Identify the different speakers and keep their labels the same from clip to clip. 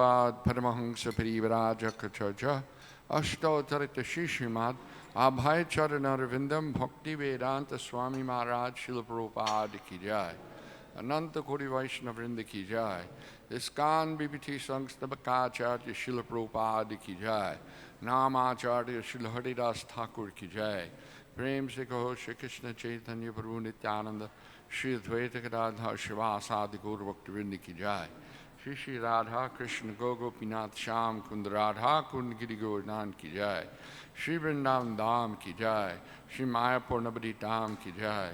Speaker 1: Prabhupada Paramahansa Parivarajakacharya Ashtotarita Srimad Abhay Charanarvindam Bhakti Vedanta Swami Maharaj Srila Prabhupada Ki Jai Ananta Koti Vaishnava Vrinda Ki Jai ISKCON BBT Sangstabhakacharya Srila Prabhupada Ki Jai Namacharya Srila Haridas Thakur Ki Jai Prem Se Kaho Shri Krishna Caitanya Prabhu Nityananda Shri Advaita Gadadhar Shivasadi Gaura Bhakti Vrinda Ki Jai Shri Shri Radha Krishna Gopinath Sham Kund Radha Kund Giri Govardhan Ki Jai Shri Vrindavan Dham Ki Jai Shri Mayapur Nabadi Dham Ki Jai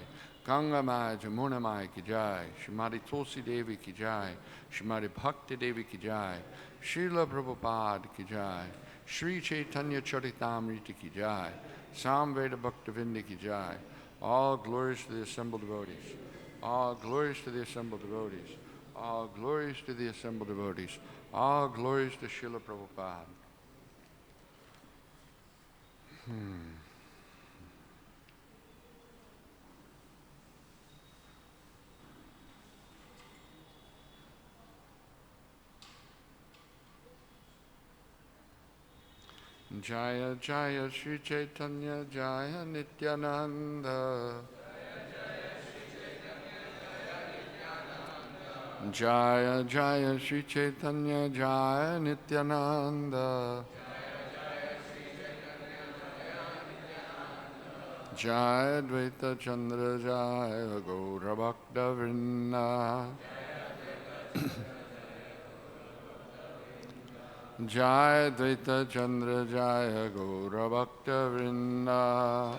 Speaker 1: Ganga Mai Jamuna Mai Ki Jai Shrimati Tulsi Devi Ki Jai Shrimati Bhakti Devi Ki Jai Srila Prabhupada Ki Jai Shri Chaitanya Charitamrita Ki Jai Samveda Bhaktivinda Ki Jai. All glories to the assembled devotees. All glories to the assembled devotees. All glories to the assembled devotees. All glories to Srila Prabhupada. Jaya Jaya Shri Chaitanya Jaya Nityananda Jaya Jaya Shri Chaitanya Jaya Nityananda Jaya Dvaita Chandra Jaya Gaura Bhakta Vrinda Jaya Dvaita Chandra Jaya Gaura Bhakta Vrinda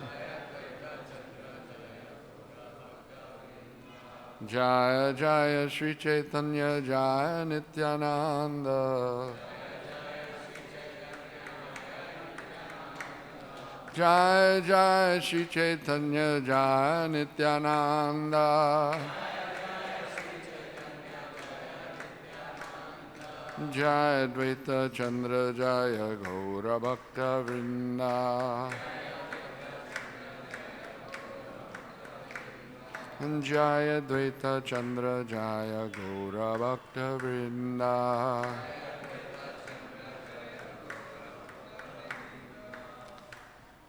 Speaker 1: Jaya Jaya Shri Chaitanya Jaya Nityananda Jaya Jaya Shri Chaitanya Jaya Nityananda Jaya Dvaita Chandra Jaya Gaura Bhakta Vrinda Jaya Dvaita Chandra Jaya Gaura Bhakta Vrinda.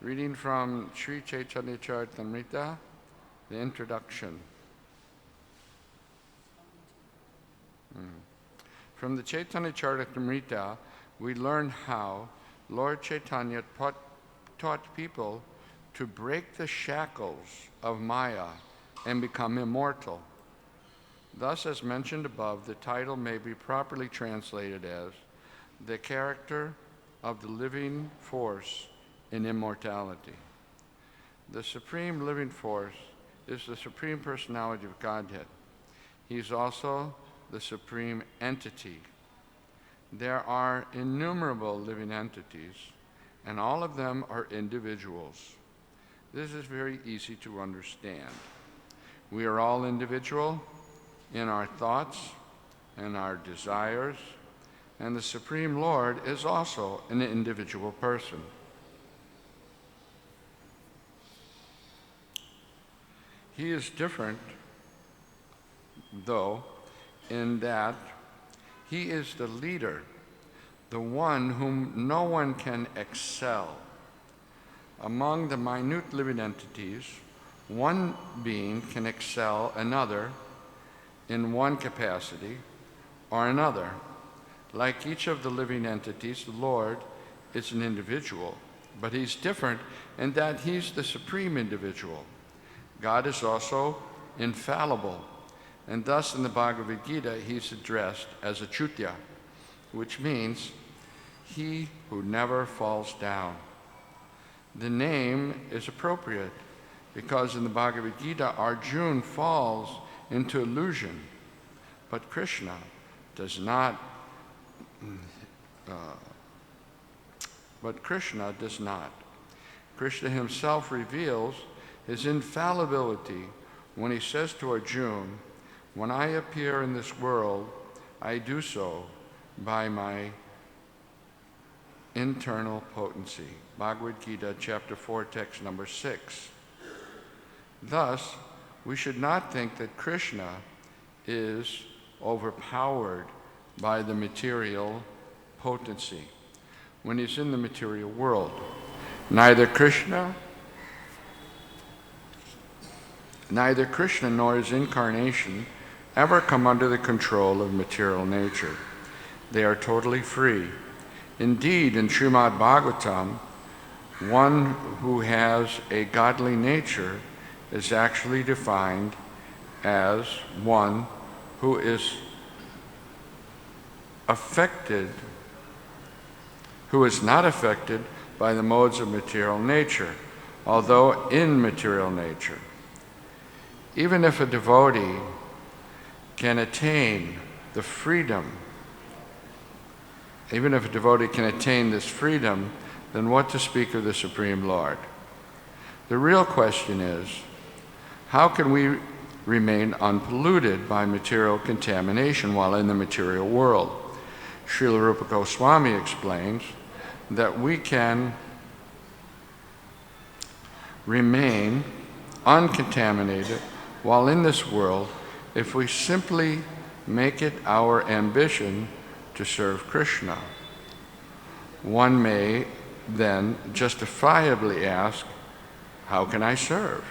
Speaker 1: Reading from Sri Chaitanya Charitamrita, the introduction. From the Chaitanya Charitamrita, we learn how Lord Chaitanya taught people to break the shackles of Maya and become immortal. Thus, as mentioned above, the title may be properly translated as The Character of the Living Force in Immortality. The Supreme Living Force is the Supreme Personality of Godhead. He is also the Supreme Entity. There are innumerable living entities, and all of them are individuals. This is very easy to understand. We are all individual in our thoughts and our desires, and the Supreme Lord is also an individual person. He is different, though, in that he is the leader, the one whom no one can excel. Among the minute living entities, one being can excel another in one capacity or another. Like each of the living entities, the Lord is an individual, but he's different in that he's the supreme individual. God is also infallible, and thus in the Bhagavad Gita he's addressed as Achyutya, which means he who never falls down. The name is appropriate because in the Bhagavad Gita Arjuna falls into illusion, but Krishna does not. Krishna himself reveals his infallibility when he says to Arjuna, "When I appear in this world, I do so by my internal potency." Bhagavad Gita, chapter 4, text number 6. Thus, we should not think that Krishna is overpowered by the material potency when he's in the material world. Neither Krishna nor his incarnation ever come under the control of material nature. They are totally free. Indeed, in Srimad Bhagavatam, one who has a godly nature is actually defined as one who is not affected by the modes of material nature, although in material nature. Even if a devotee can attain the freedom, even if a devotee can attain this freedom, then what to speak of the Supreme Lord? The real question is, how can we remain unpolluted by material contamination while in the material world? Srila Rupa Goswami explains that we can remain uncontaminated while in this world if we simply make it our ambition to serve Krishna. One may then justifiably ask, how can I serve?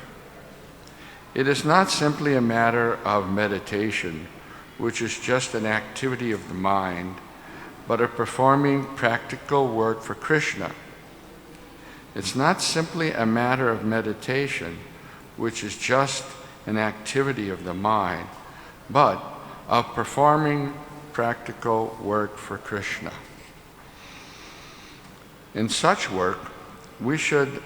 Speaker 1: It is not simply a matter of meditation, which is just an activity of the mind, but of performing practical work for Krishna. It's not simply a matter of meditation, which is just an activity of the mind, but of performing practical work for Krishna. In such work, we should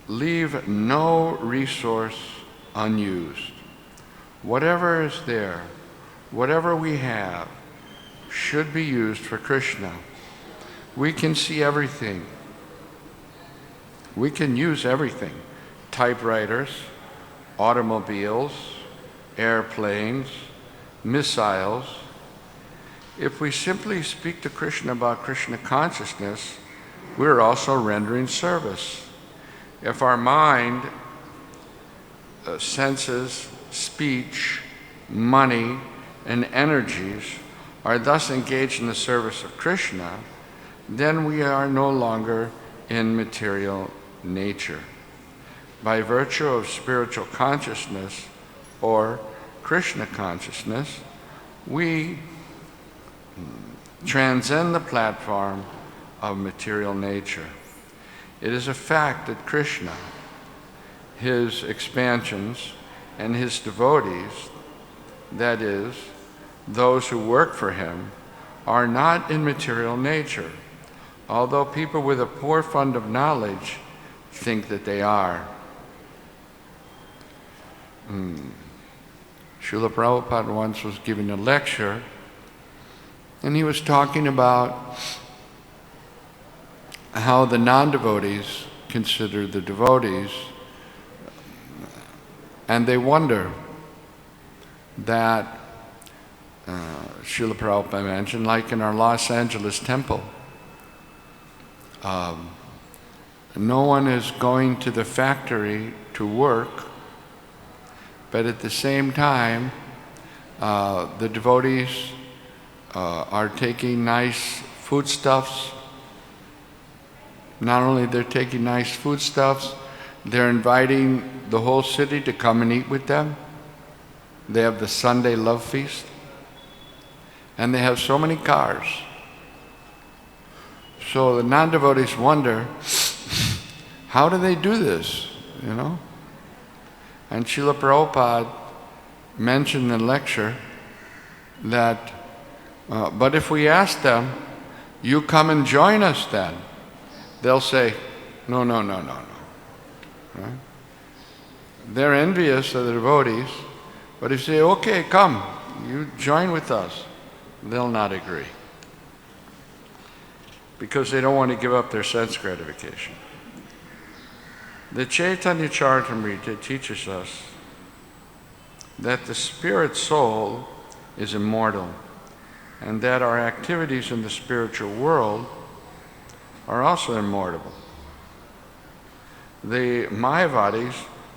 Speaker 1: leave no resource unused. Whatever is there, whatever we have, should be used for Krishna. We can see everything. We can use everything. Typewriters, automobiles, airplanes, missiles. If we simply speak to Krishna about Krishna consciousness, we're also rendering service. If our mind, senses, speech, money, and energies are thus engaged in the service of Krishna, then we are no longer in material nature. By virtue of spiritual consciousness or Krishna consciousness, we transcend the platform of material nature. It is a fact that Krishna, his expansions, and his devotees, that is, those who work for him, are not in material nature, although people with a poor fund of knowledge think that they are. Srila Prabhupada once was giving a lecture, and he was talking about how the non-devotees consider the devotees, and they wonder that Srila Prabhupada mentioned, like in our Los Angeles temple, no one is going to the factory to work, but at the same time, the devotees are taking nice foodstuffs. Not only they're taking nice foodstuffs, they're inviting the whole city to come and eat with them. They have the Sunday love feast. And they have so many cars. So the non-devotees wonder, how do they do this, you know? And Srila Prabhupada mentioned in the lecture that, but if we ask them, you come and join us then, they'll say, no. Right? They're envious of the devotees, but if you say, okay, come, you join with us, they'll not agree. Because they don't want to give up their sense gratification. The Chaitanya Charitamrita teaches us that the spirit soul is immortal, and that our activities in the spiritual world are also immortal. The Mayavadis,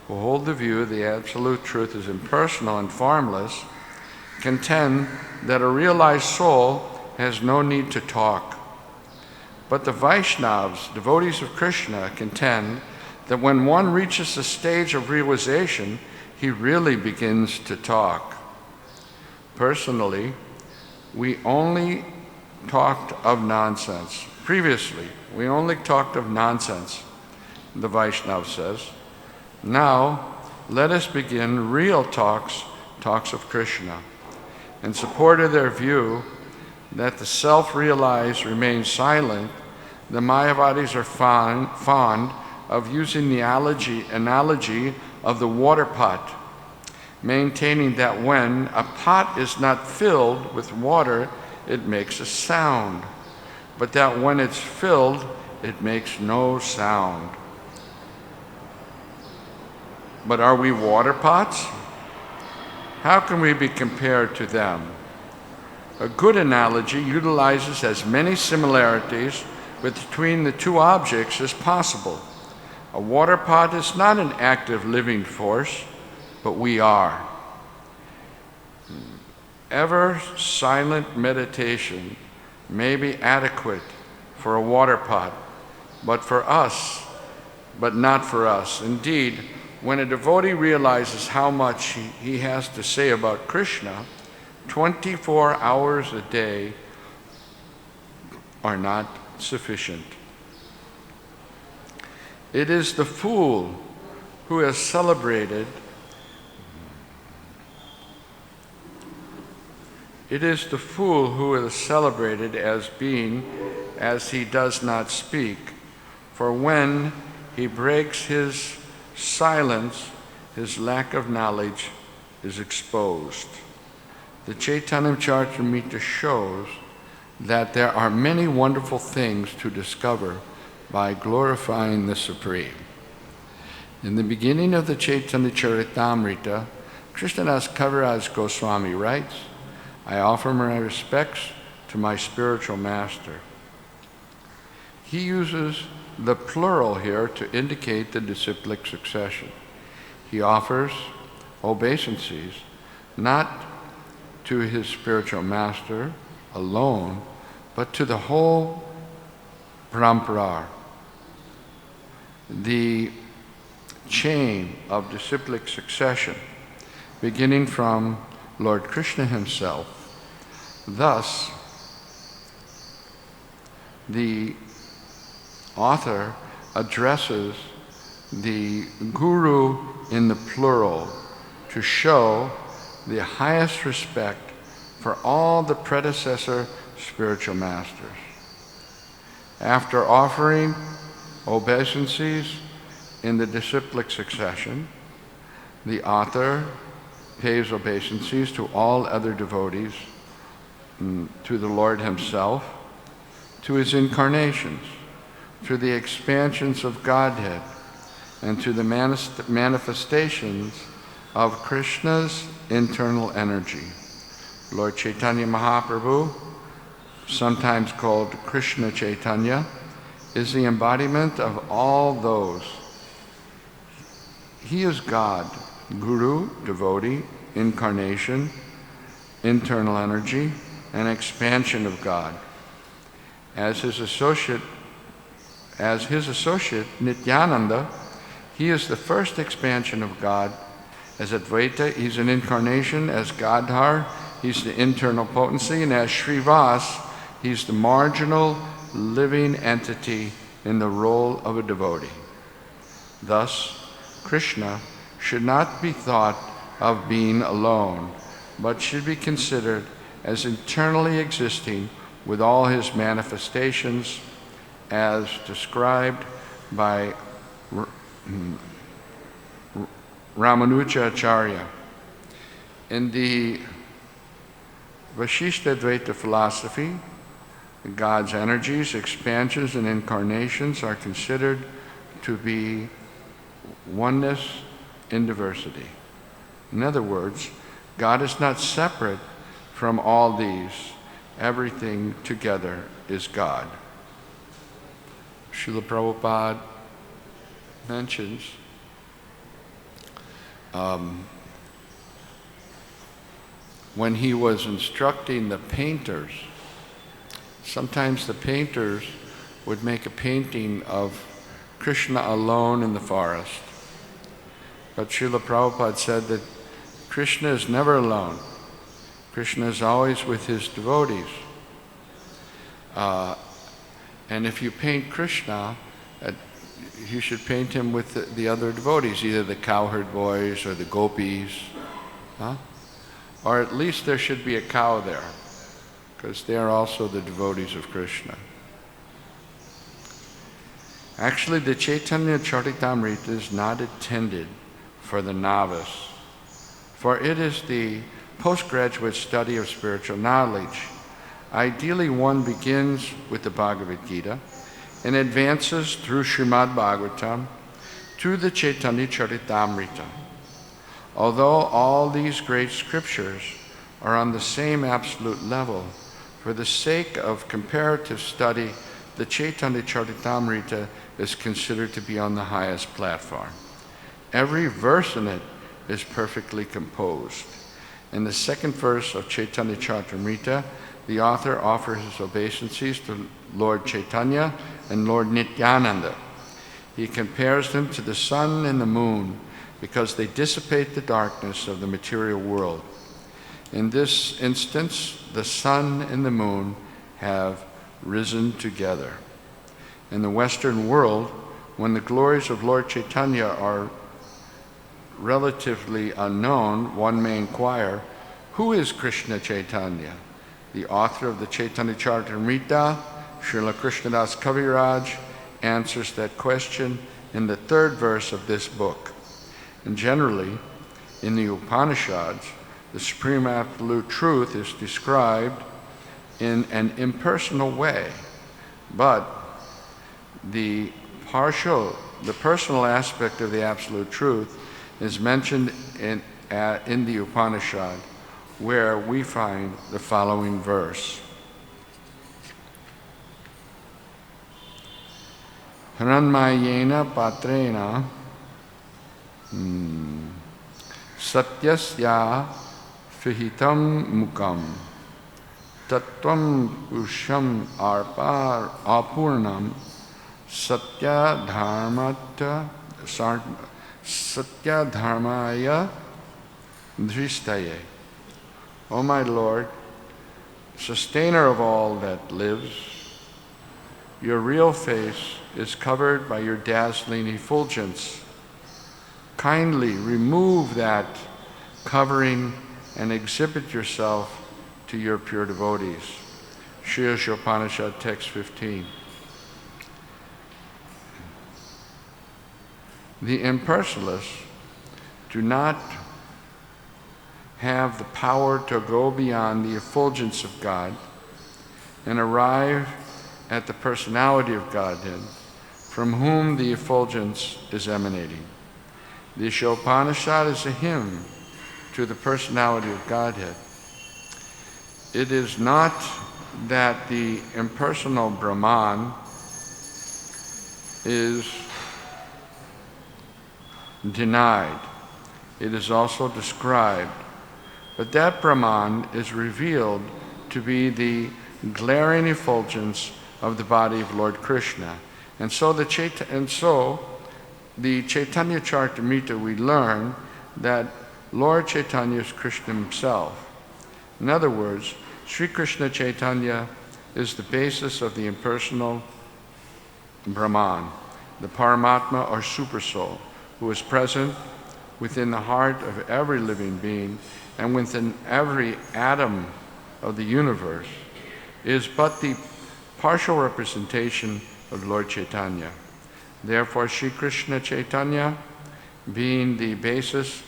Speaker 1: who hold the view the absolute truth is impersonal and formless, contend that a realized soul has no need to talk. But the Vaishnavas, devotees of Krishna, contend that when one reaches the stage of realization, he really begins to talk. Personally, we only talked of nonsense. Previously, we only talked of nonsense, the Vaishnava says. Now, let us begin real talks of Krishna. In support of their view that the self-realized remains silent, the Mayavadis are fond of using the analogy of the water pot, maintaining that when a pot is not filled with water, it makes a sound, but that when it's filled, it makes no sound. But are we water pots? How can we be compared to them? A good analogy utilizes as many similarities between the two objects as possible. A water pot is not an active living force, but we are. Ever silent meditation may be adequate for a water pot, but not for us. Indeed, when a devotee realizes how much he has to say about Krishna, 24 hours a day are not sufficient. It is the fool who has celebrated as being as he does not speak, for when he breaks his silence, his lack of knowledge is exposed. The Chaitanya Charitamrita shows that there are many wonderful things to discover by glorifying the Supreme. In the beginning of the Chaitanya Charitamrita, Krishnadas Kaviraj Goswami writes, I offer my respects to my spiritual master. He uses the plural here to indicate the disciplic succession. He offers obeisances not to his spiritual master alone, but to the whole parampara, the chain of disciplic succession, beginning from Lord Krishna himself. Thus, the author addresses the guru in the plural to show the highest respect for all the predecessor spiritual masters. After offering obeisances in the disciplic succession, the author pays obeisances to all other devotees, to the Lord himself, to his incarnations, to the expansions of Godhead, and to the manifestations of Krishna's internal energy. Lord Chaitanya Mahaprabhu, sometimes called Krishna Caitanya, is the embodiment of all those. He is God, Guru, devotee, incarnation, internal energy, and expansion of God. As his associate Nityananda, he is the first expansion of God. As Advaita, he's an incarnation. As Gadhar, he's the internal potency. And as Srivas, he's the marginal living entity in the role of a devotee. Thus, Krishna should not be thought of being alone, but should be considered as internally existing with all his manifestations as described by Ramanuja Acharya. In the Vasishtha Advaita philosophy, God's energies, expansions, and incarnations are considered to be oneness in diversity. In other words, God is not separate from all these. Everything together is God. Srila Prabhupada mentions when he was instructing the painters, sometimes the painters would make a painting of Krishna alone in the forest. But Srila Prabhupada said that Krishna is never alone. Krishna is always with his devotees. And if you paint Krishna, you should paint him with the other devotees, either the cowherd boys or the gopis. Or at least there should be a cow there, because they are also the devotees of Krishna. Actually, the Chaitanya Charitamrita is not intended for the novice, for it is the postgraduate study of spiritual knowledge. Ideally, one begins with the Bhagavad Gita and advances through Srimad Bhagavatam to the Chaitanya Charitamrita. Although all these great scriptures are on the same absolute level, for the sake of comparative study, the Chaitanya Charitamrita is considered to be on the highest platform. Every verse in it is perfectly composed. In the second verse of Chaitanya Charitamrita, the author offers his obeisances to Lord Chaitanya and Lord Nityananda. He compares them to the sun and the moon because they dissipate the darkness of the material world. In this instance, the sun and the moon have risen together. In the Western world, when the glories of Lord Chaitanya are relatively unknown, one may inquire, who is Krishna Caitanya? The author of the Chaitanya Charitamrita, Srila Krishnadas Kaviraj, answers that question in the third verse of this book. And generally, in the Upanishads, the Supreme Absolute Truth is described in an impersonal way, but the personal aspect of the Absolute Truth is mentioned in the Upanishad, where we find the following verse. Haranmayena patrena satyasya fihitam mukam tattvam usham arpar apurnam satya dharmaya dhristaye. O my Lord, sustainer of all that lives, your real face is covered by your dazzling effulgence. Kindly remove that covering and exhibit yourself to your pure devotees. Sri Upanishad, text 15. The impersonalists do not have the power to go beyond the effulgence of God and arrive at the personality of Godhead, from whom the effulgence is emanating. The Upanishad is a hymn to the personality of Godhead. It is not that the impersonal Brahman is denied. It is also described. But that Brahman is revealed to be the glaring effulgence of the body of Lord Krishna. And so the Chaitanya Charitamrita, we learn that Lord Chaitanya is Krishna himself. In other words, Sri Krishna Caitanya is the basis of the impersonal Brahman, the Paramatma or Supersoul, who is present within the heart of every living being and within every atom of the universe, is but the partial representation of Lord Chaitanya. Therefore, Sri Krishna Caitanya, being the basis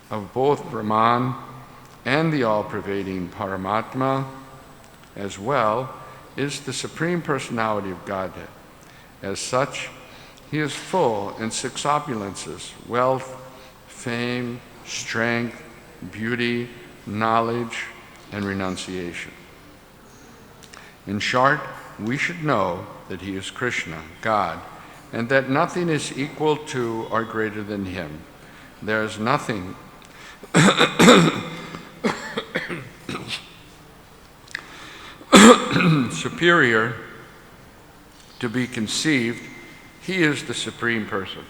Speaker 1: of both Brahman and the all-pervading Paramatma as well, is the Supreme Personality of Godhead. As such, he is full in six opulences: wealth, fame, strength, beauty, knowledge, and renunciation. In short, we should know that he is Krishna, God, and that nothing is equal to or greater than him. There is nothing superior to be conceived. He is the Supreme Person.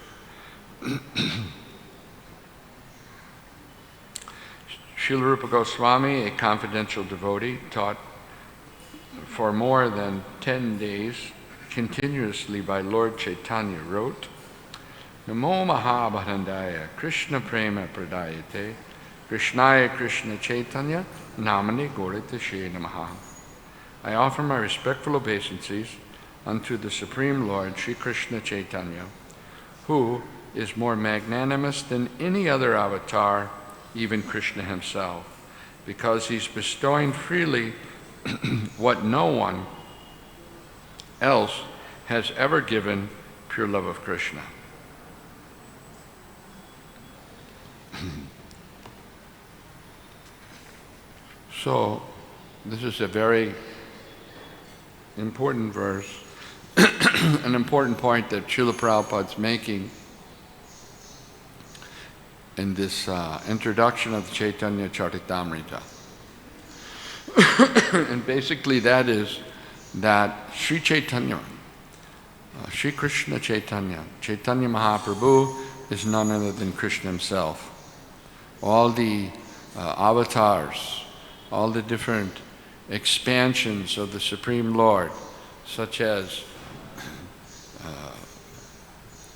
Speaker 1: Srila Rupa Goswami, a confidential devotee, taught for more than 10 days continuously by Lord Chaitanya, wrote, Namo Mahabharandaya Krishna Prema Pradayate Krishnaya Krishna Caitanya Namani Goritashe Namaha. I offer my respectful obeisances unto the Supreme Lord Sri Krishna Caitanya, who is more magnanimous than any other avatar, even Krishna himself, because he's bestowing freely what no one else has ever given, pure love of Krishna. So, this is a very important verse, an important point that Srila Prabhupada's making in this introduction of the Chaitanya Charitamrita. And basically that is that Sri Chaitanya, Sri Krishna Caitanya, Chaitanya Mahaprabhu is none other than Krishna himself. All the avatars, all the different expansions of the Supreme Lord, such as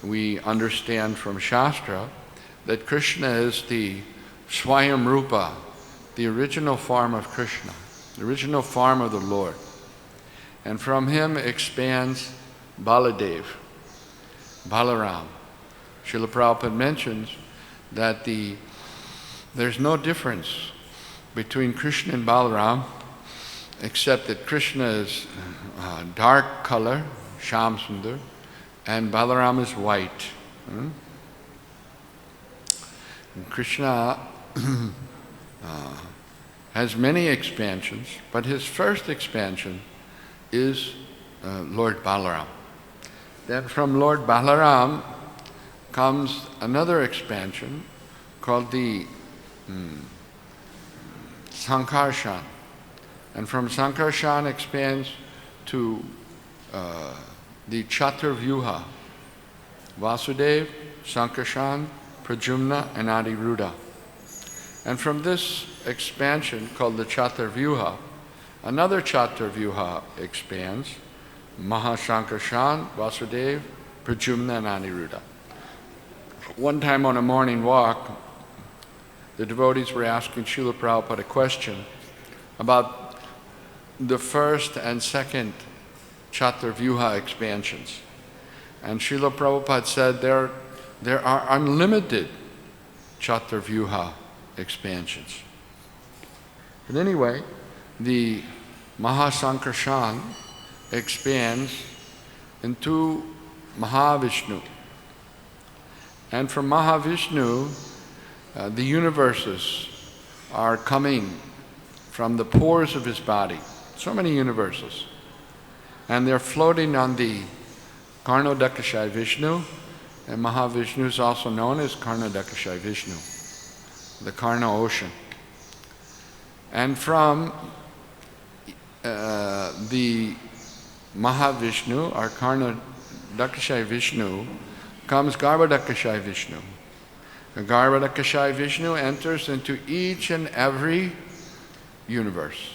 Speaker 1: we understand from Shastra, that Krishna is the Swayam Rupa, the original form of Krishna, the original form of the Lord. And from him expands Baladev, Balaram. Srila Prabhupada mentions that there's no difference between Krishna and Balaram, except that Krishna is dark color, Shyam Sundar, and Balaram is white. And Krishna has many expansions, but his first expansion is Lord Balaram. Then from Lord Balaram comes another expansion called the Sankarshan. And from Sankarshan expands to the Chaturvyuha, Vasudeva, Sankarshan, Pradyumna, and Aniruddha. And from this expansion called the Chaturvyuha, another Chaturvyuha expands, Mahasankarshan, Vasudeva, Pradyumna, and Aniruddha. One time on a morning walk, the devotees were asking Srila Prabhupada a question about the first and second Chaturvyuha expansions. And Srila Prabhupada said there are unlimited Chaturvyuha expansions. But anyway, the Mahasankarshan expands into Mahavishnu. And from Mahavishnu, the universes are coming from the pores of his body. So many universes. And they're floating on the Karnodakashayi Vishnu, and Mahavishnu is also known as Karnodakashayi Vishnu, the Karna ocean. And from the Mahavishnu, or Karnodakashayi Vishnu, comes Garbhodakashayi Vishnu. The Garbhodakashayi Vishnu enters into each and every universe.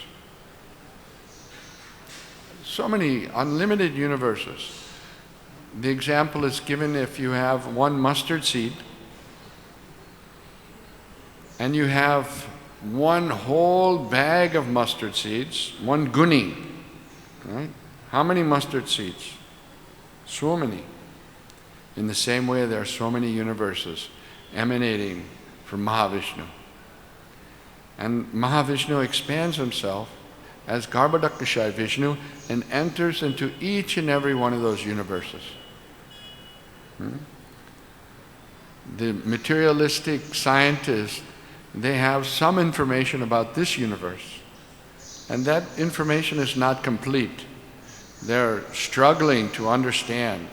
Speaker 1: So many unlimited universes. The example is given if you have one mustard seed and you have one whole bag of mustard seeds, one guni, right? How many mustard seeds? So many. In the same way, there are so many universes emanating from Mahavishnu. And Mahavishnu expands himself as Garbhodakashayi Vishnu and enters into each and every one of those universes. The materialistic scientists, they have some information about this universe, and that information is not complete. They're struggling to understand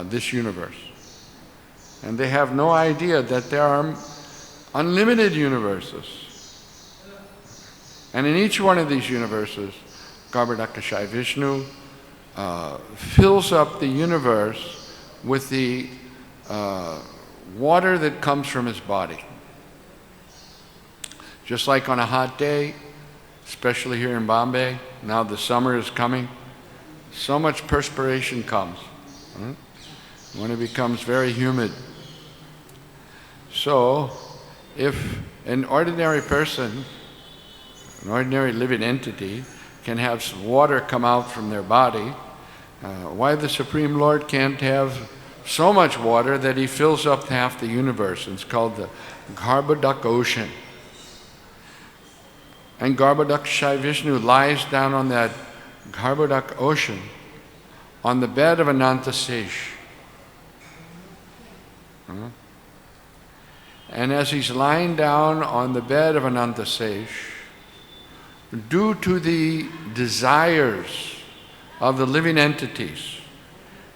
Speaker 1: this universe. And they have no idea that there are unlimited universes. And in each one of these universes Garbhodakashayi Vishnu, fills up the universe with the water that comes from his body. Just like on a hot day, especially here in Bombay, now the summer is coming, so much perspiration comes when it becomes very humid. So, if an ordinary person, an ordinary living entity, can have some water come out from their body, why the Supreme Lord can't have so much water that he fills up half the universe? It's called the Garbhodak Ocean. And Garbhodakashayi Vishnu lies down on that Garbhodak Ocean on the bed of Anantasesh. And as he's lying down on the bed of Anantasesh, due to the desires of the living entities,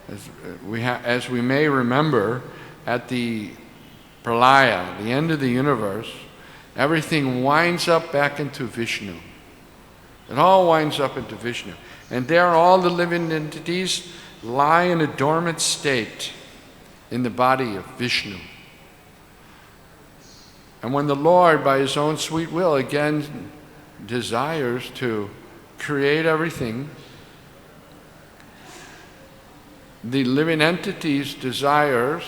Speaker 1: as we may remember, at the pralaya, the end of the universe, everything winds up back into Vishnu. It all winds up into Vishnu. And there all the living entities lie in a dormant state in the body of Vishnu. And when the Lord, by his own sweet will, again desires to create everything, the living entity's desires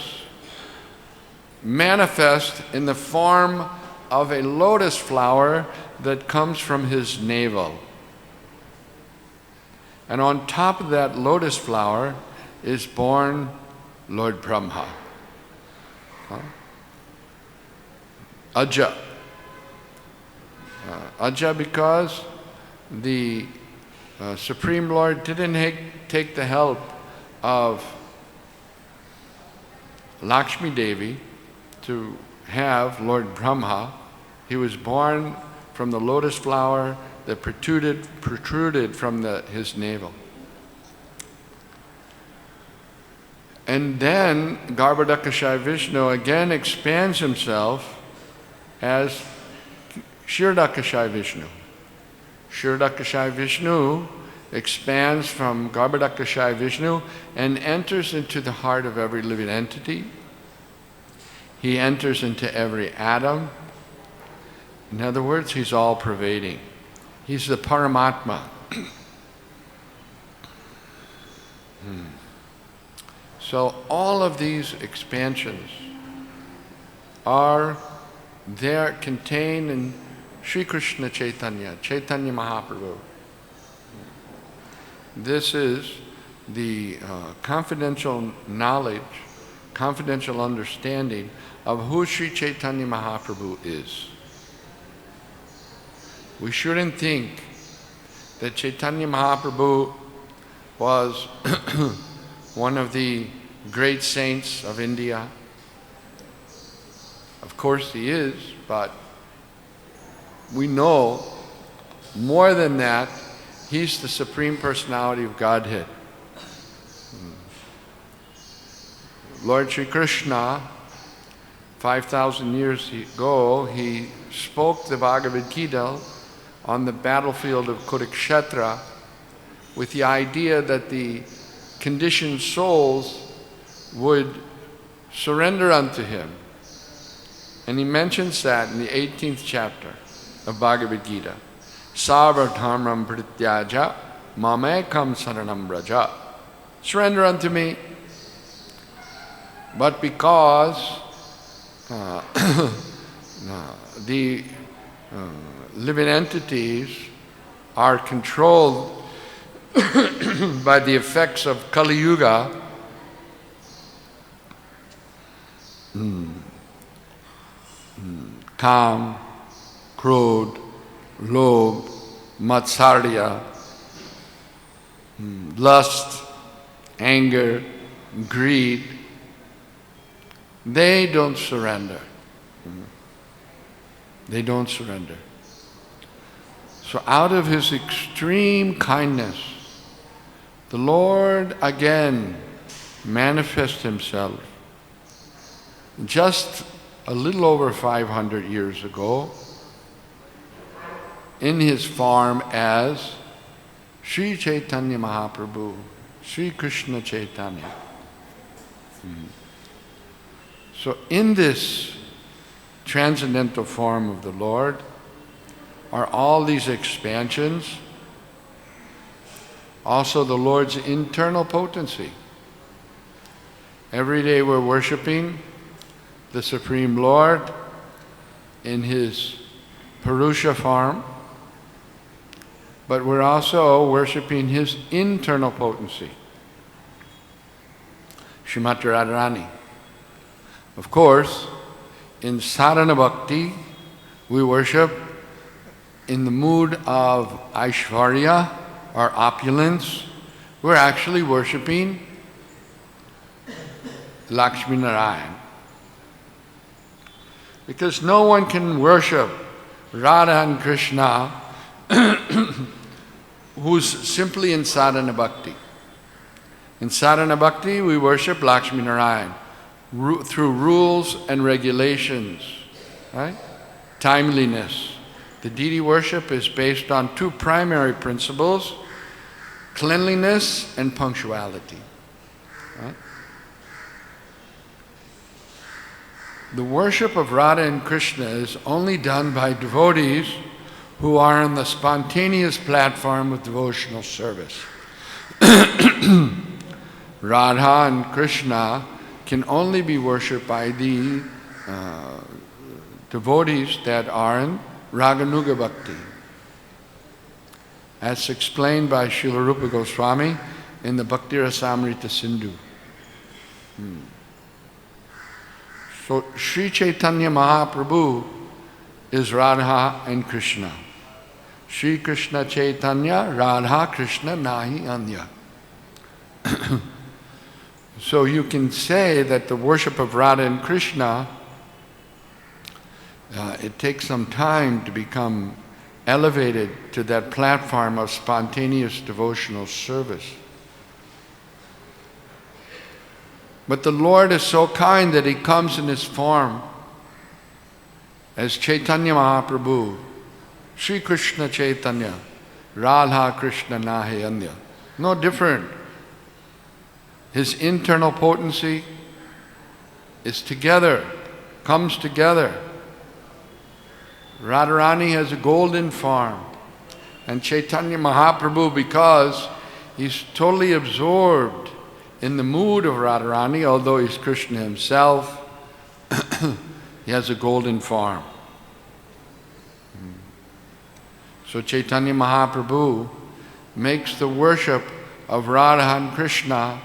Speaker 1: manifest in the form of a lotus flower that comes from his navel. And on top of that lotus flower is born Lord Brahma. Aja. Aja because the Supreme Lord didn't take the help of Lakshmi Devi to have Lord Brahma. He was born from the lotus flower that protruded from his navel. And then Garbhodakashayi Vishnu again expands himself as Kshirodakashayi Vishnu. Kshirodakashayi Vishnu expands from Garbhodakashayi Vishnu and enters into the heart of every living entity. He enters into every atom. In other words, he's all-pervading. He's the Paramatma. So all of these expansions are there contained in Sri Krishna Caitanya, Chaitanya Mahaprabhu. This is the confidential knowledge, confidential understanding of who Sri Chaitanya Mahaprabhu is. We shouldn't think that Chaitanya Mahaprabhu was one of the great saints of India. Of course he is, but we know more than that, he's the Supreme Personality of Godhead. Lord Sri Krishna, 5,000 years ago, he spoke the Bhagavad Gita on the battlefield of Kurukshetra with the idea that the conditioned souls would surrender unto him. And he mentions that in the 18th chapter of Bhagavad Gita. Sarva dharmam prityaja mamekam saranam braja. Surrender unto me. But because the living entities are controlled by the effects of Kali Yuga, Kam, Krodh, Lobh, Matsarya, lust, anger, greed, they don't surrender. They don't surrender. So out of his extreme kindness, the Lord again manifests himself just a little over 500 years ago in his form as Sri Chaitanya Mahaprabhu, Sri Krishna Caitanya. So in this transcendental form of the Lord are all these expansions, also the Lord's internal potency. Every day we're worshiping the Supreme Lord in His Purusha form, but we're also worshiping His internal potency, Srimati Radharani. Of course, in sadhana bhakti, we worship in the mood of Aishvarya or opulence. We're actually worshiping Lakshmi Narayan. Because no one can worship Radha and Krishna who's simply in sadhana bhakti. In sadhana bhakti, we worship Lakshmi Narayan through rules and regulations, right? Timeliness. The deity worship is based on two primary principles, cleanliness and punctuality, right? The worship of Radha and Krishna is only done by devotees who are on the spontaneous platform of devotional service. Radha and Krishna can only be worshipped by the devotees that are in Raganuga Bhakti. As explained by Srila Rupa Goswami in the Bhakti Rasamrita Sindhu. So Sri Chaitanya Mahaprabhu is Radha and Krishna. Sri Krishna Caitanya, Radha Krishna Nahi Anya. So you can say that the worship of Radha and Krishna, it takes some time to become elevated to that platform of spontaneous devotional service. But the Lord is so kind that He comes in His form as Chaitanya Mahaprabhu, Sri Krishna Caitanya, Radha Krishna Nahi Anya. No different. His internal potency is together, comes together. Radharani has a golden form, and Chaitanya Mahaprabhu, because he's totally absorbed in the mood of Radharani, although he's Krishna himself, he has a golden form. So Chaitanya Mahaprabhu makes the worship of Radha and Krishna,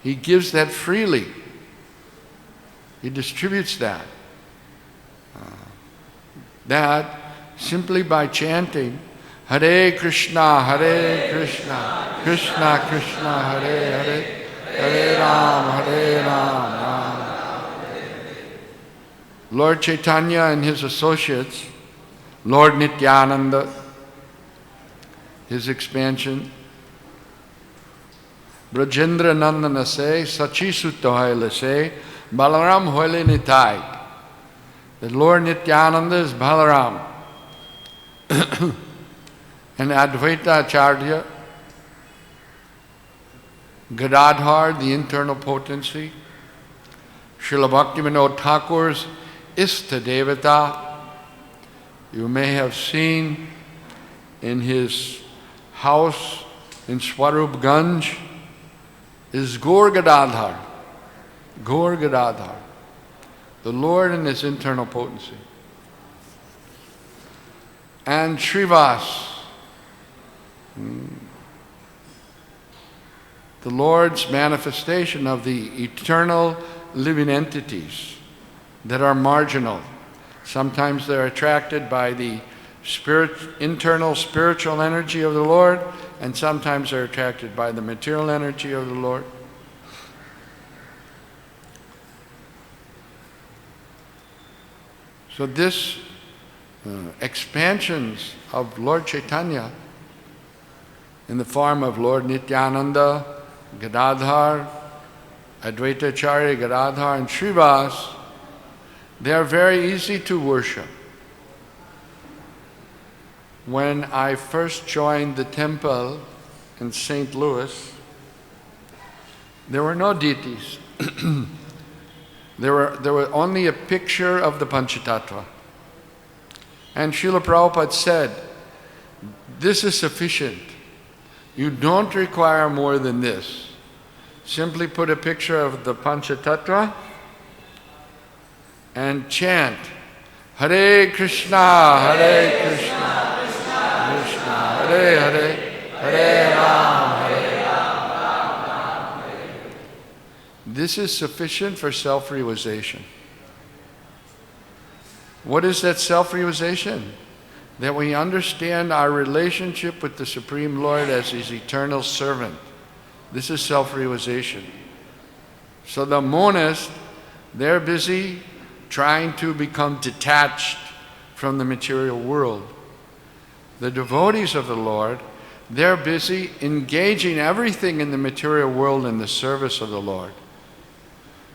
Speaker 1: he gives that freely. He distributes that. That simply by chanting Hare Krishna, Hare Krishna, Krishna Krishna, Hare Hare, Hare Ram, Hare Ram, Ram. Lord Chaitanya and his associates, Lord Nityananda, his expansion, Brajendra Nandana se, Sachi Sutta hoile se, Balaram hoile nitai. The Lord Nityananda is Balaram. And Advaita Acharya, Gadadhar, the internal potency, Srila Bhaktivinoda Thakur's Ista Devata, you may have seen in his house in Swarupganj, is Gaur Gadadhar. Gaur Gadadhar. The Lord in His internal potency. And Srivas, the Lord's manifestation of the eternal living entities that are marginal. Sometimes they're attracted by the internal spiritual energy of the Lord, and sometimes they're attracted by the material energy of the Lord. So this expansions of Lord Chaitanya in the form of Lord Nityananda, Gadadhar, Advaita Acharya, Gadadhar, and Srivas, they are very easy to worship. When I first joined the temple in St. Louis, there were no deities. There were only a picture of the Panchatattva. And Srila Prabhupada said, this is sufficient. You don't require more than this. Simply put a picture of the Panchatattva and chant, Hare Krishna, Hare Krishna, Krishna Hare Hare, Hare Rama, Hare Rama. This is sufficient for self-realization. What is that self-realization? That we understand our relationship with the Supreme Lord as His eternal servant. This is self-realization. So the monists, they're busy trying to become detached from the material world. The devotees of the Lord, they're busy engaging everything in the material world in the service of the Lord.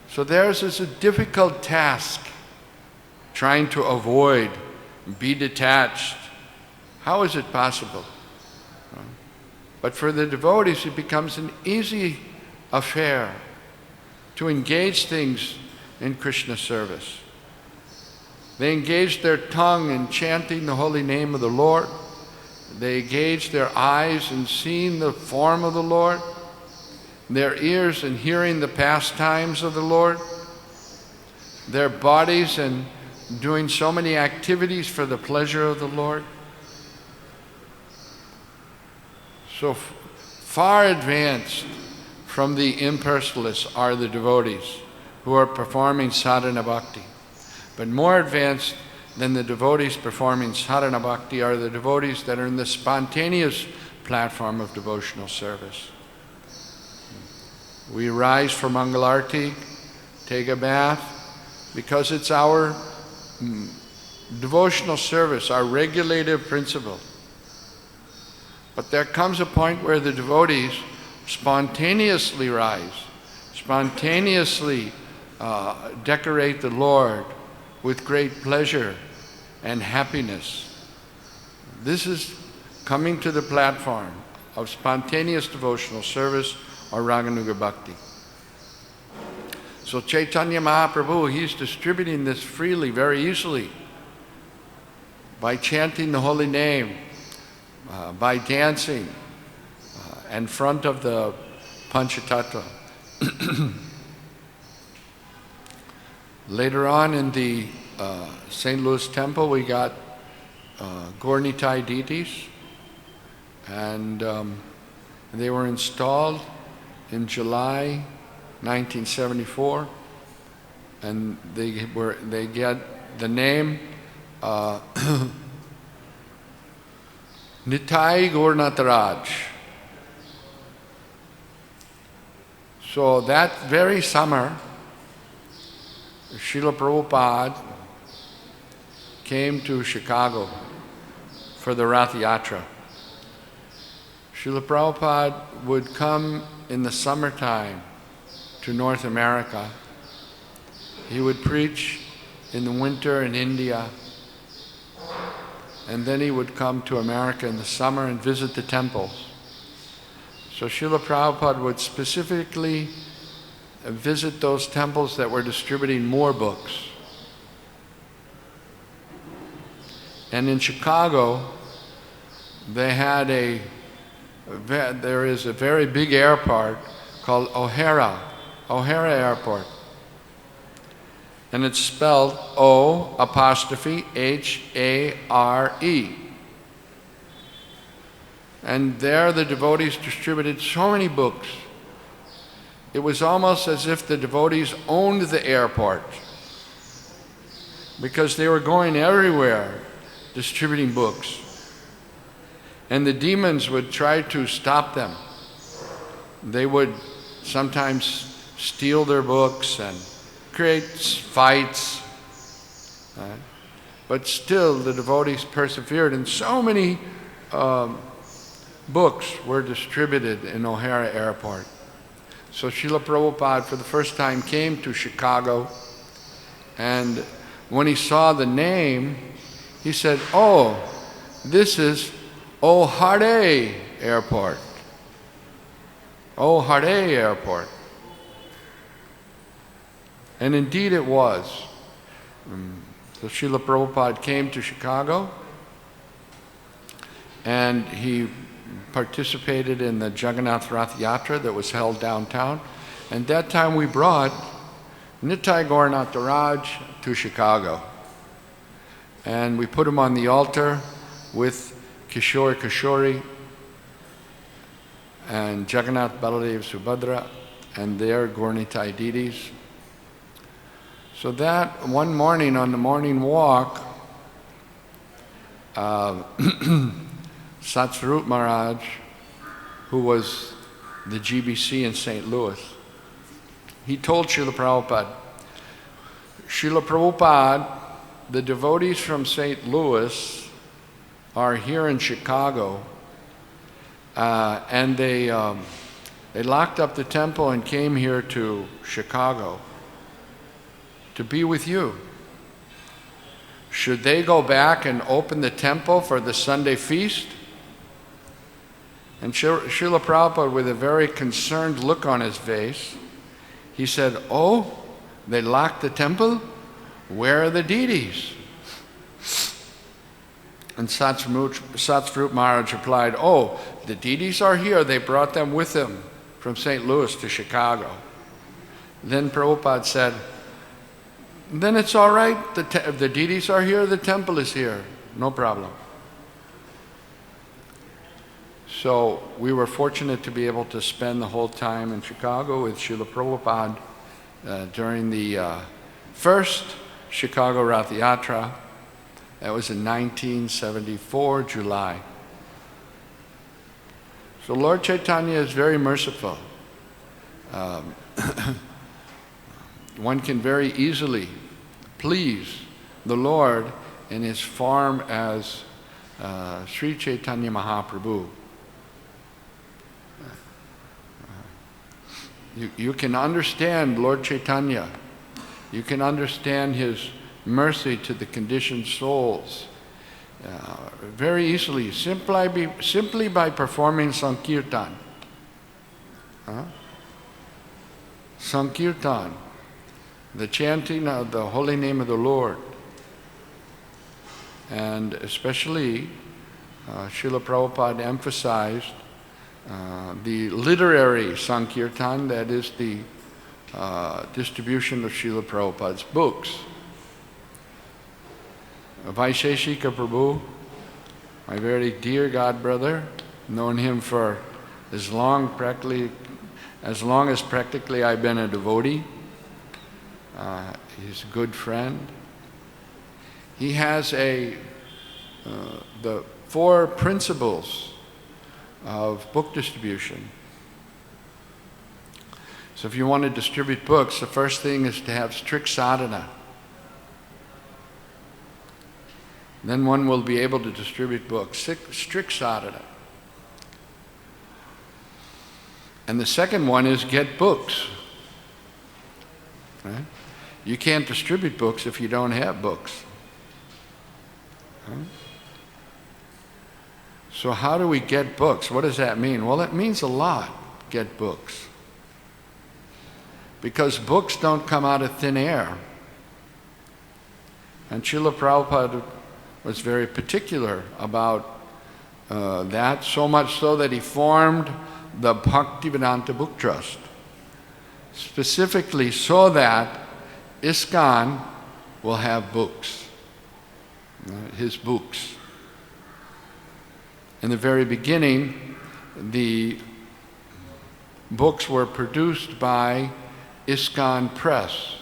Speaker 1: So theirs is a difficult task, trying to avoid, be detached. How is it possible? But for the devotees, it becomes an easy affair to engage things in Krishna service. They engage their tongue in chanting the holy name of the Lord. They engage their eyes in seeing the form of the Lord, their ears in hearing the pastimes of the Lord, their bodies in doing so many activities for the pleasure of the Lord. So far advanced from the impersonalists are the devotees who are performing sadhana bhakti. But more advanced than the devotees performing sadhana bhakti are the devotees that are in the spontaneous platform of devotional service. We rise for Mangalarti, take a bath, because it's our devotional service, our regulative principle. But there comes a point where the devotees spontaneously rise, spontaneously decorate the Lord with great pleasure and happiness. This is coming to the platform of spontaneous devotional service or Raganuga Bhakti. So Chaitanya Mahaprabhu, he's distributing this freely, very easily, by chanting the holy name, by dancing in front of the Panchatattva. Later on in the St. Louis temple, we got Gaur-Nitai deities, and they were installed in July 1974, and they get the name Nitai Gaur-Nataraj. So that very summer, Srila Prabhupada came to Chicago for the Rath Yatra. Srila Prabhupada would come in the summertime to North America. He would preach in the winter in India, and then he would come to America in the summer and visit the temples. So Srila Prabhupada would specifically visit those temples that were distributing more books. And in Chicago, there is a very big airport called O'Hare Airport. And it's spelled O''Hare. And there the devotees distributed so many books. It was almost as if the devotees owned the airport, because they were going everywhere distributing books. And the demons would try to stop them. They would sometimes steal their books and create fights. But still the devotees persevered, and so many books were distributed in O'Hare Airport. So Srila Prabhupada for the first time came to Chicago, and when he saw the name, he said, "Oh, this is O'Hare Airport." Oh, Hare Airport. And indeed it was. So Srila Prabhupada came to Chicago and he participated in the Jagannath Rath Yatra that was held downtown. And that time we brought Nitai Gaur Nataraj to Chicago. And we put him on the altar with Kishore Kishori and Jagannath Baladev Subhadra and their Gaurnitai deities. So that one morning on the morning walk, Satsvarup Maharaj, who was the GBC in St. Louis, he told Srila Prabhupada, Srila Prabhupada, the devotees from St. Louis are here in Chicago, and they locked up the temple and came here to Chicago to be with you. Should they go back and open the temple for the Sunday feast? And Srila Prabhupada, with a very concerned look on his face, he said, oh, they locked the temple? Where are the deities? And Satsvarup Maharaj replied, oh, the deities are here. They brought them with them from St. Louis to Chicago. Then Prabhupada said, then it's all right. If the deities are here, the temple is here. No problem. So we were fortunate to be able to spend the whole time in Chicago with Srila Prabhupada during the first Chicago Rath Yatra. That was in 1974, July. So Lord Chaitanya is very merciful. One can very easily please the Lord in his form as Sri Chaitanya Mahaprabhu. You can understand Lord Chaitanya. You can understand his mercy to the conditioned souls very easily, simply by performing Sankirtan. Sankirtan, the chanting of the holy name of the Lord. And especially, Srila Prabhupada emphasized the literary Sankirtan, that is the distribution of Srila Prabhupada's books. Vaisheshika Prabhu, my very dear god brother, known him for as long as practically I've been a devotee. He's a good friend. He has the 4 principles of book distribution. So if you want to distribute books, the first thing is to have strict sadhana. Then one will be able to distribute books. Strict sadhana. And the second one is get books. Right? You can't distribute books if you don't have books. Right? So how do we get books? What does that mean? Well, it means a lot, get books. Because books don't come out of thin air. And Srila Prabhupada was very particular about that, so much so that he formed the Bhaktivedanta Book Trust, specifically so that ISKCON will have books, his books. In the very beginning, the books were produced by ISKCON Press.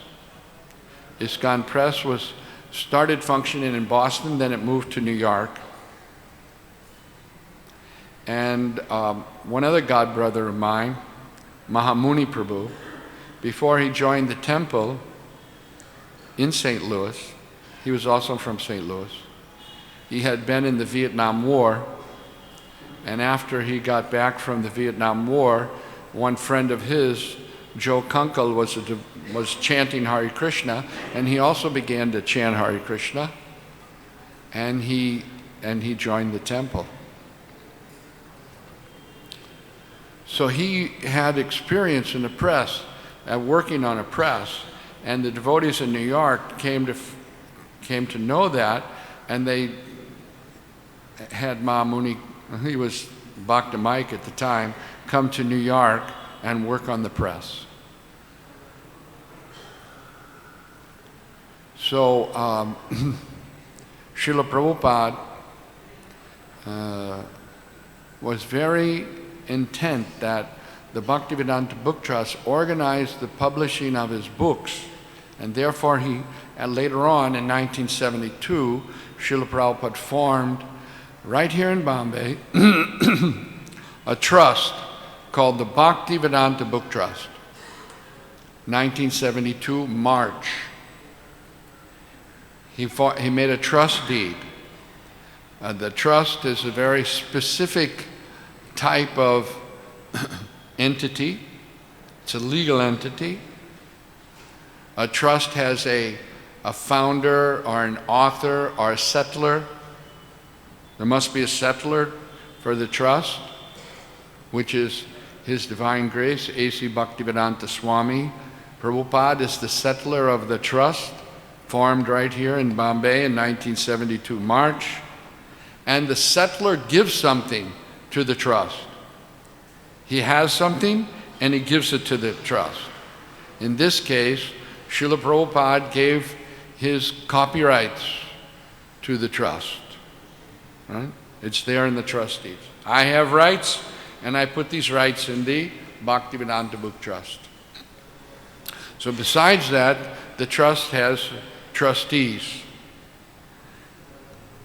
Speaker 1: ISKCON Press started functioning in Boston, then it moved to New York. And one other godbrother of mine, Mahamuni Prabhu, before he joined the temple in St. Louis, he was also from St. Louis, he had been in the Vietnam War, and after he got back from the Vietnam War, one friend of his, Joe Kunkel, was chanting Hare Krishna, and he also began to chant Hare Krishna, and he joined the temple. So he had experience in the press, working on a press, and the devotees in New York came to know that, and they had Mahamuni, he was Bhakta Mike at the time, come to New York and work on the press. So Srila Prabhupada was very intent that the Bhaktivedanta Book Trust organized the publishing of his books, and therefore he, later on in 1972, Srila Prabhupada formed, right here in Bombay, a trust called the Bhaktivedanta Book Trust. 1972, March. He made a trust deed. The trust is a very specific type of entity. It's a legal entity. A trust has a founder or an author or a settler. There must be a settler for the trust, which is His Divine Grace, A.C. Bhaktivedanta Swami. Prabhupada is the settler of the trust, formed right here in Bombay in 1972, March. And the settler gives something to the trust. He has something and he gives it to the trust. In this case, Srila Prabhupada gave his copyrights to the trust. Right? It's there in the trust deeds. I have rights, and I put these rights in the Bhaktivedanta Book Trust. So besides that, the trust has trustees.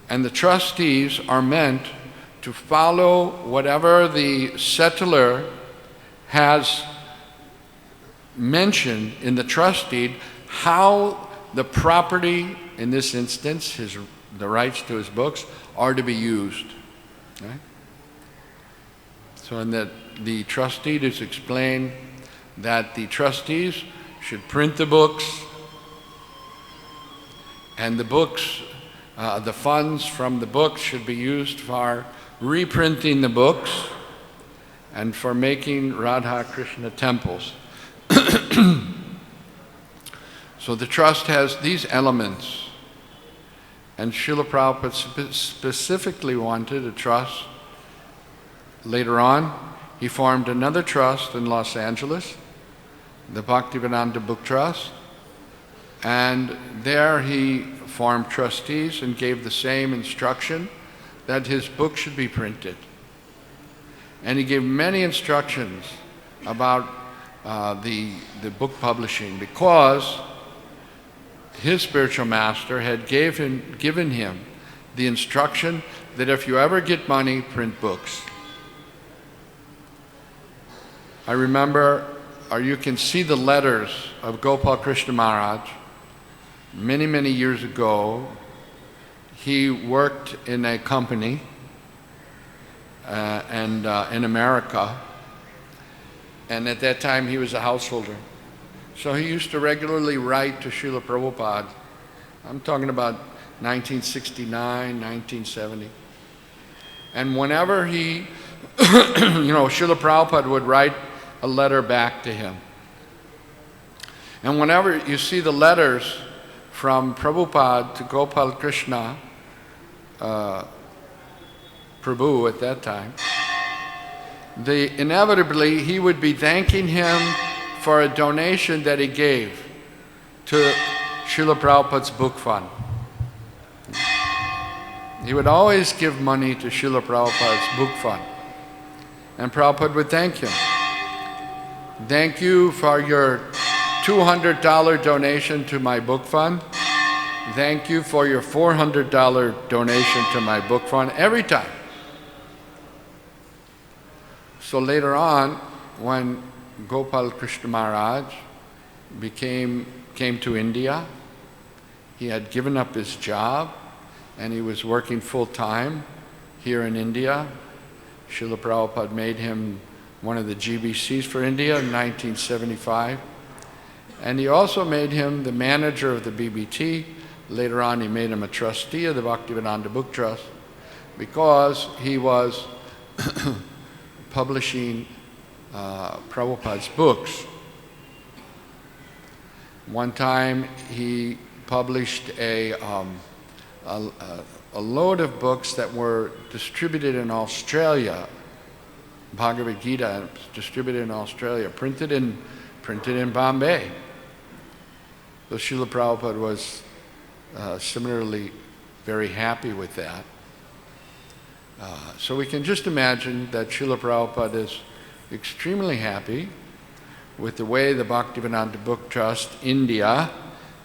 Speaker 1: And the trustees are meant to follow whatever the settler has mentioned in the trust deed, how the property, in this instance, the rights to his books, are to be used. Right? So in the trust deed is explained that the trustees should print the books, and the books, the funds from the books should be used for reprinting the books and for making Radha Krishna temples. So the trust has these elements, and Srila Prabhupada specifically wanted a trust. Later on, he formed another trust in Los Angeles, the Bhaktivedanta Book Trust, and there he formed trustees and gave the same instruction that his book should be printed. And he gave many instructions about the book publishing, because his spiritual master had given him the instruction that if you ever get money, print books. I remember, or you can see the letters of Gopal Krishna Maharaj. Many, many years ago, he worked in a company in America, and at that time he was a householder. So he used to regularly write to Srila Prabhupada. I'm talking about 1969, 1970. And whenever he, Srila Prabhupada would write a letter back to him. And whenever you see the letters from Prabhupada to Gopal Krishna, Prabhu at that time, inevitably he would be thanking him for a donation that he gave to Srila Prabhupada's book fund. He would always give money to Srila Prabhupada's book fund. And Prabhupada would thank him. Thank you for your $200 donation to my book fund. Thank you for your $400 donation to my book fund, every time. So later on, when Gopal Krishna Maharaj came to India, he had given up his job and he was working full-time here in India. Srila Prabhupada made him one of the GBCs for India in 1975. And he also made him the manager of the BBT. Later on, he made him a trustee of the Bhaktivedanta Book Trust, because he was publishing Prabhupada's books. One time he published a load of books that were distributed in Australia. Bhagavad Gita distributed in Australia, printed in Bombay. So Srila Prabhupada was similarly very happy with that. So we can just imagine that Srila Prabhupada is extremely happy with the way the Bhaktivedanta Book Trust, India,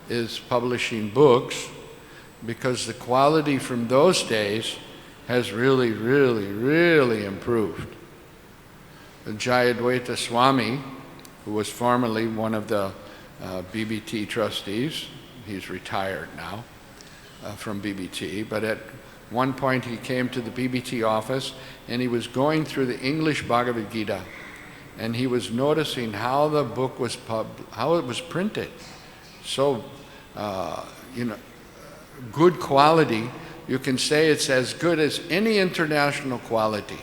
Speaker 1: is publishing books, because the quality from those days has really, really, really improved. Jayadvaita Swami, who was formerly one of the BBT trustees, he's retired now from BBT, but at one point he came to the BBT office and he was going through the English Bhagavad Gita, and he was noticing how the book was how it was printed. So, good quality. You can say it's as good as any international quality.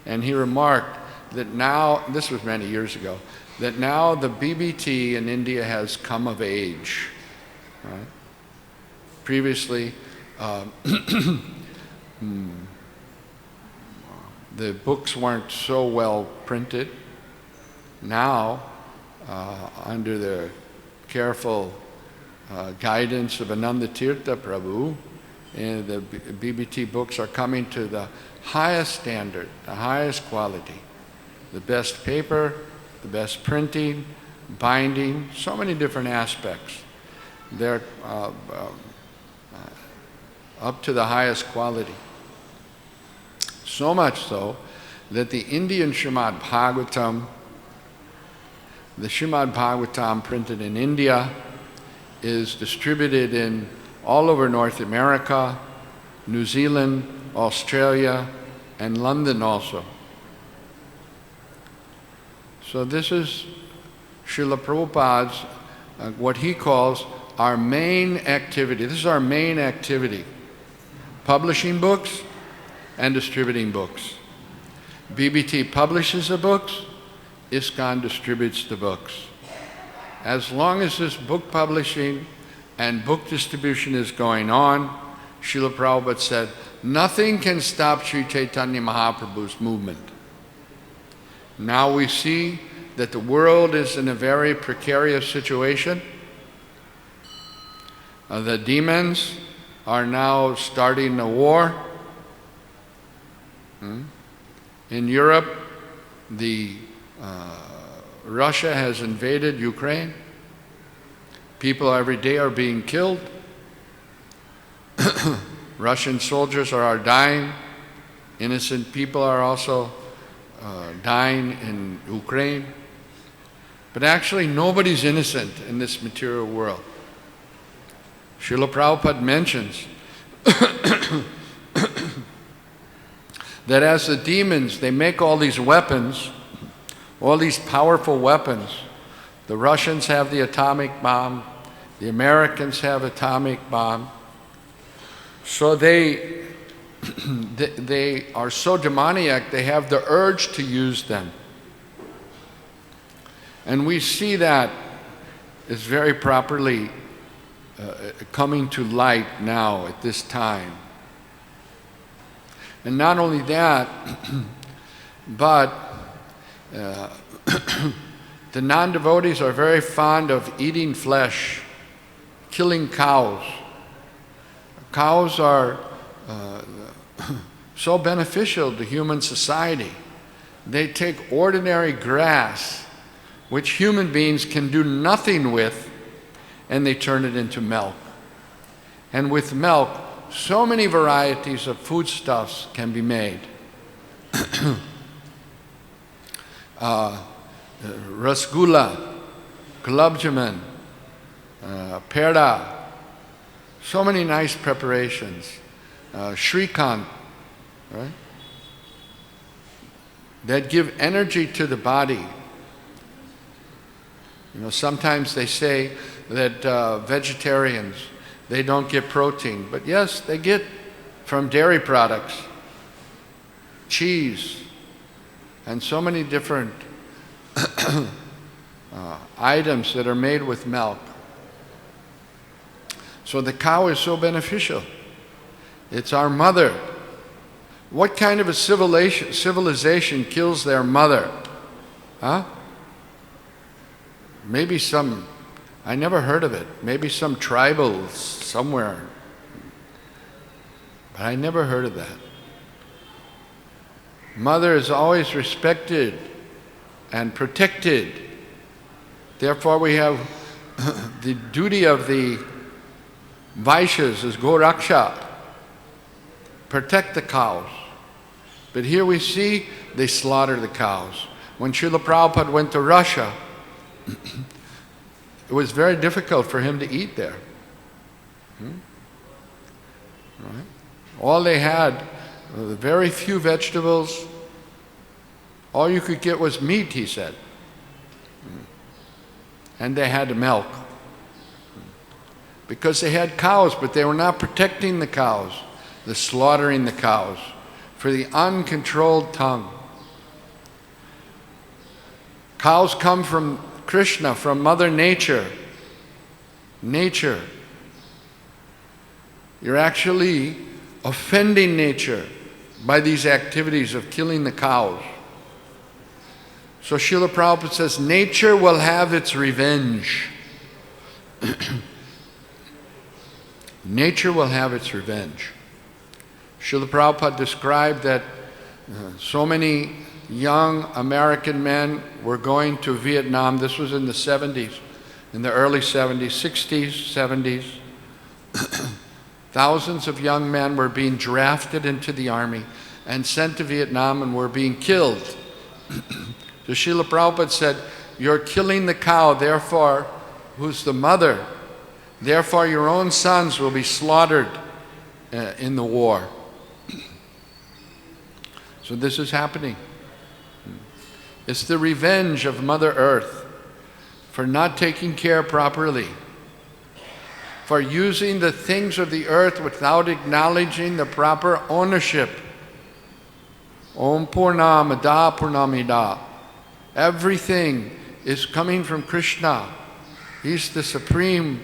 Speaker 1: And he remarked that now, this was many years ago, that now the BBT in India has come of age. Right? Previously, the books weren't so well printed. Now, under the careful guidance of Anandatirtha Prabhu, and the BBT books are coming to the highest standard, the highest quality, the best paper, the best printing, binding, so many different aspects. They're up to the highest quality. So much so that the Indian Srimad Bhagavatam, the Srimad Bhagavatam printed in India, is distributed in all over North America, New Zealand, Australia, and London also. So this is Srila Prabhupada's, what he calls our main activity. This is our main activity: publishing books and distributing books. BBT publishes the books, ISKCON distributes the books. As long as this book publishing and book distribution is going on, Srila Prabhupada said, nothing can stop Sri Chaitanya Mahaprabhu's movement. Now we see that the world is in a very precarious situation. The demons are now starting a war. In Europe, Russia has invaded Ukraine. People every day are being killed. Russian soldiers are dying. Innocent people are also dying in Ukraine. But actually, nobody's innocent in this material world. Srila Prabhupada mentions that as the demons, they make all these weapons, all these powerful weapons. The Russians have the atomic bomb. The Americans have atomic bomb. So they are so demoniac, they have the urge to use them. And we see that is very properly coming to light now at this time. And not only that, but the non-devotees are very fond of eating flesh, killing cows. Cows are so beneficial to human society. They take ordinary grass, which human beings can do nothing with, and they turn it into milk. And with milk, so many varieties of foodstuffs can be made. Rasgulla, gulab jamun, peda, so many nice preparations. Shrikant, right? That give energy to the body. You know, sometimes they say that vegetarians, they don't get protein. But yes, they get from dairy products, cheese, and so many different items that are made with milk. So the cow is so beneficial. It's our mother. What kind of a civilization kills their mother? Huh? Maybe some, I never heard of it, maybe some tribal somewhere. But I never heard of that. Mother is always respected and protected. Therefore we have the duty of the Vaishyas is Goraksha, protect the cows. But here we see they slaughter the cows. When Srila Prabhupada went to Russia, it was very difficult for him to eat there. Right? All they had, very few vegetables. All you could get was meat, he said. And they had milk. Because they had cows, but they were not protecting the cows. They're slaughtering the cows for the uncontrolled tongue. Cows come from Krishna, from Mother Nature. Nature. You're actually offending nature by these activities of killing the cows. So Srila Prabhupada says, nature will have its revenge. Nature will have its revenge. Srila Prabhupada described that so many young American men were going to Vietnam. This was in the 70s, in the early 70s, 60s, 70s. Thousands of young men were being drafted into the army and sent to Vietnam and were being killed. So Srila Prabhupada said, you're killing the cow, therefore, who's the mother, therefore your own sons will be slaughtered in the war. So this is happening. It's the revenge of Mother Earth for not taking care properly, for using the things of the earth without acknowledging the proper ownership. Om Purnamada Purnamida. Everything is coming from Krishna. He's the supreme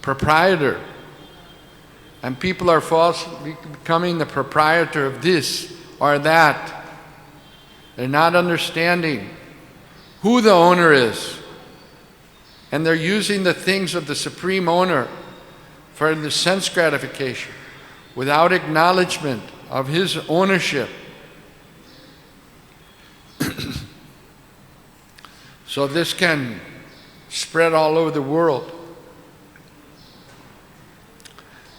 Speaker 1: proprietor. And people are falsely becoming the proprietor of this or that. They're not understanding who the owner is. And they're using the things of the supreme owner for the sense gratification without acknowledgement of his ownership. So this can spread all over the world.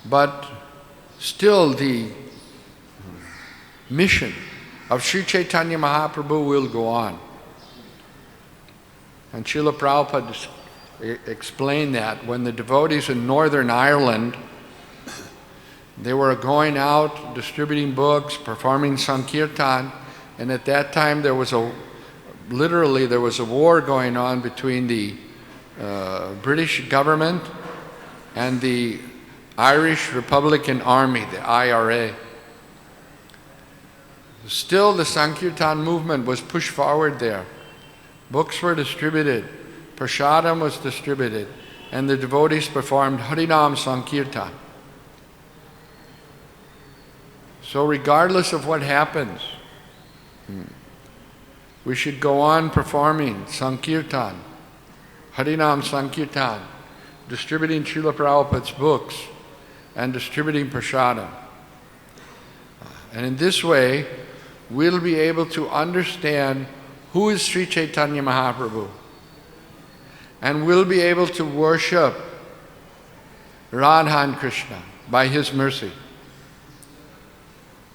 Speaker 1: But still the mission of Sri Chaitanya Mahaprabhu will go on. And Srila Prabhupada explained that when the devotees in Northern Ireland, they were going out distributing books, performing Sankirtan, and at that time there was literally there was a war going on between the British government and the Irish Republican Army, the IRA. Still the Sankirtan movement was pushed forward there. Books were distributed, prasadam was distributed, and the devotees performed Harinam Sankirtan. So regardless of what happens, we should go on performing Sankirtan, Harinam Sankirtan, distributing Srila Prabhupada's books and distributing prasadam. And in this way, we'll be able to understand who is Sri Chaitanya Mahaprabhu. And we'll be able to worship Radha and Krishna by his mercy.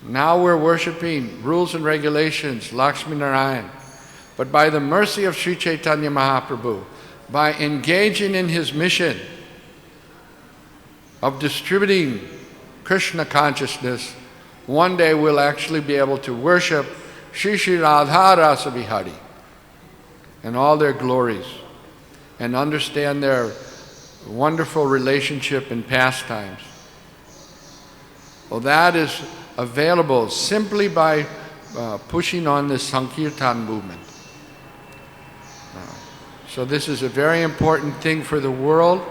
Speaker 1: Now we're worshiping rules and regulations, Lakshmi Narayan. But by the mercy of Sri Chaitanya Mahaprabhu, by engaging in his mission of distributing Krishna consciousness, one day we'll actually be able to worship Shri Shri Radha Rasa Bihari and all their glories and understand their wonderful relationship and pastimes. Well, that is available simply by pushing on this Sankirtan movement. So this is a very important thing for the world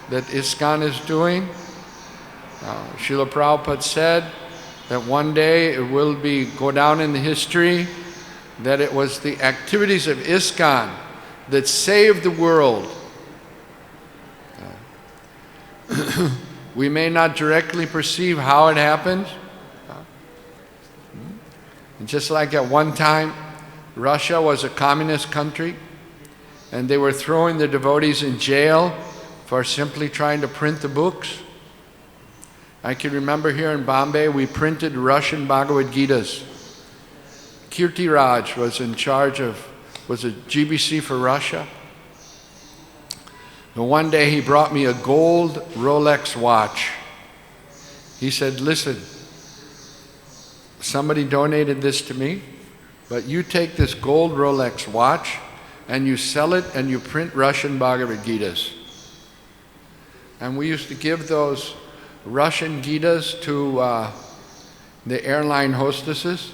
Speaker 1: that ISKCON is doing. Srila Prabhupada said that one day it will go down in the history that it was the activities of ISKCON that saved the world. We may not directly perceive how it happened. And just like at one time, Russia was a communist country, and they were throwing the devotees in jail for simply trying to print the books. I can remember here in Bombay, we printed Russian Bhagavad Gitas. Kirti Raj was in charge was a GBC for Russia. And one day he brought me a gold Rolex watch. He said, listen, somebody donated this to me, but you take this gold Rolex watch and you sell it and you print Russian Bhagavad Gitas. And we used to give those Russian Gitas to the airline hostesses.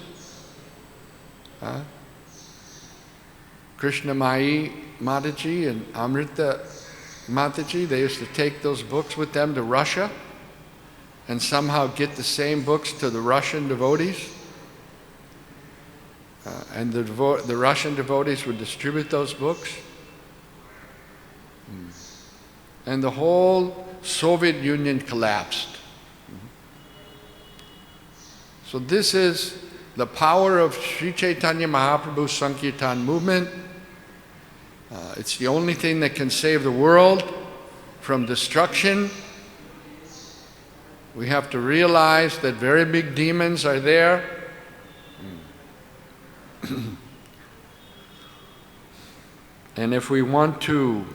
Speaker 1: Krishna Mai Mataji and Amrita Mataji, they used to take those books with them to Russia and somehow get the same books to the Russian devotees. And the Russian devotees would distribute those books. And the whole Soviet Union collapsed. So this is the power of Sri Chaitanya Mahaprabhu's Sankirtan movement. It's the only thing that can save the world from destruction. We have to realize that very big demons are there. And if we want to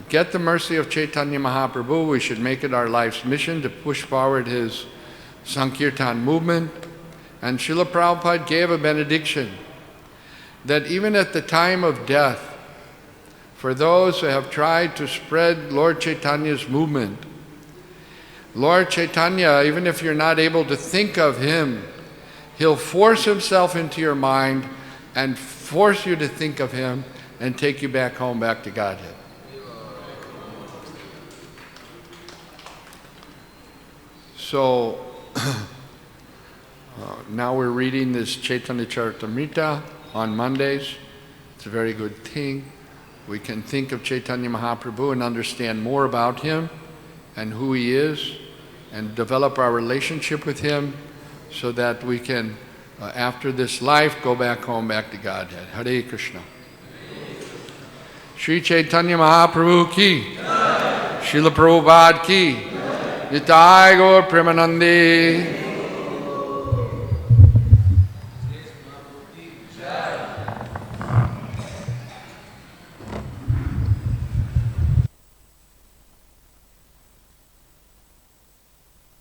Speaker 1: get the mercy of Chaitanya Mahaprabhu, we should make it our life's mission to push forward his Sankirtan movement. And Srila Prabhupada gave a benediction that even at the time of death, for those who have tried to spread Lord Chaitanya's movement, Lord Chaitanya, even if you're not able to think of him, he'll force himself into your mind and force you to think of him and take you back home, back to Godhead. So now we're reading this Chaitanya Charitamrita on Mondays. It's a very good thing. We can think of Chaitanya Mahaprabhu and understand more about him and who he is and develop our relationship with him so that we can, after this life, go back home, back to Godhead. Hare Krishna. Sri Chaitanya Mahaprabhu ki, Srila Prabhupada ki, Nitai Gaur Premanande.